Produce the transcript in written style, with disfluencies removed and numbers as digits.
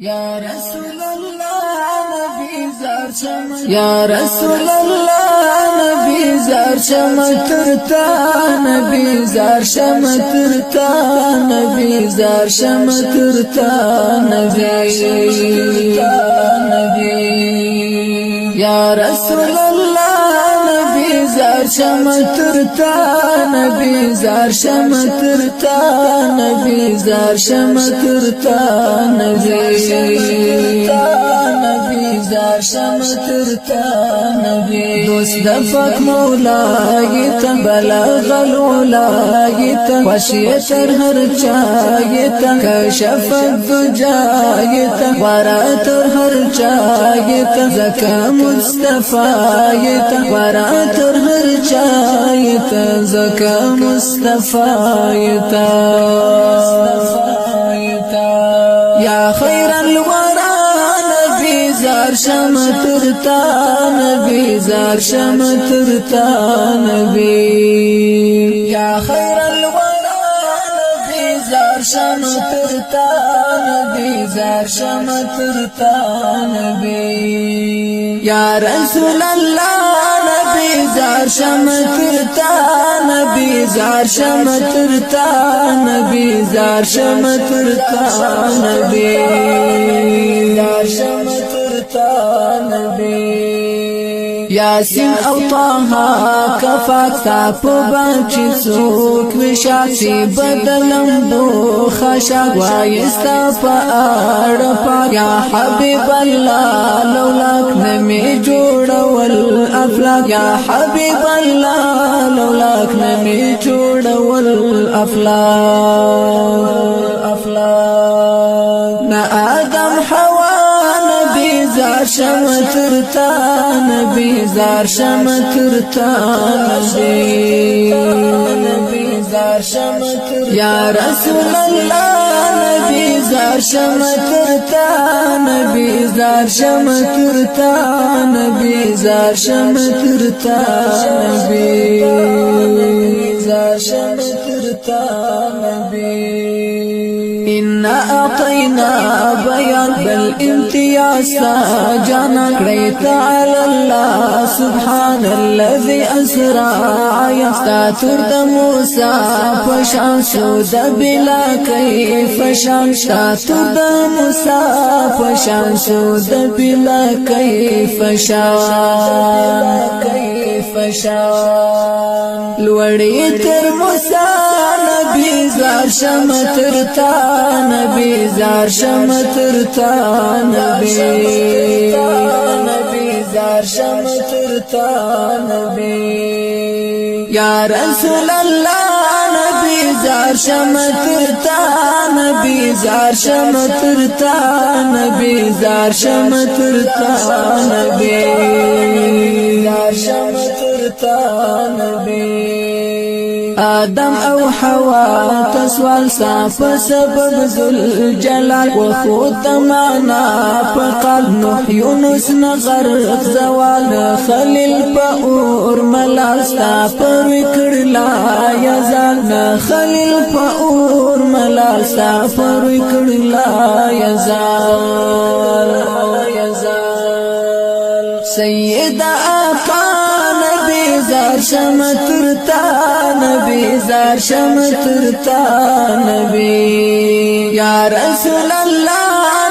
یا رسول الله نبی زار شم یا رسول الله نبی زار شم ترتا نبی زار شم ترتا نبی زار شم ترتا نبی یا رسول الله نبی زار شم ترتا نبی زار شم ترتا نبی زار شم ترتا نبی زار شم ترتا نبی دوست دفق مولاگیتا بلغ الولاگیتا وشیت هر چاگیتا کشف الدجاگیتا ورات هر چاگیتا زکا مصطفیتا ورات هر چاگیتا زکا مصطفیتا یا خیر الورا نبی زار شم ترتا نبی زار شم ترتا نبی یا خیر الورا نبی زار شم ترتا نبی زار شم ترتا نبی یا رسول الله نبی زار شم ترتا نبی زار شم ترتا نبی زار شم ترتا نبی زار شم ترتا نبی یاسین او طه کفاک تا پبانچی سوک وشاسی بدلم دو خشاک وایستا پا آرپاک یا حبیب اللہ لولاک نمی جوڑا والافلاک یا حبیب اللہ لولاک نمی جوڑا والافلاک نا آدم حوا نبی زار شم ترتا نبی زار شم ترتا نبی زار شم ترتا یا رسول الله نبی زار شم ترتا نبی زار شم ترتا نبی زار شم ترتا نبی زار شم ترتا نبی إنا أعطينا بيان بالامتياز جانا قريت على الله سبحان الذي أسرى يستاتر موسى فشان سود بلا كيف شان استاتر موسى فشان سود بلا كيف شان لوڑی تر موسى نبی زار شم ترتا نبی زار شم ترتا نبی زار شم ترتا نبی یا رسول الله نبی زار شم ترتا نبی زار شم ترتا نبی زار شم ترتا نبی زار شم ترتا نبی آدم او حوا تسوال صاف سبب ذل جلال وخوت معنا فقال نوح يونس نغرق زوال خليل پاور ملال ستا پر وکړ لا یزال خليل پاور ملال ستا پر وکړ لا یزال سید آقا نبی زار شم ترتا نبی زار شم ترتا نبی یا رسول الله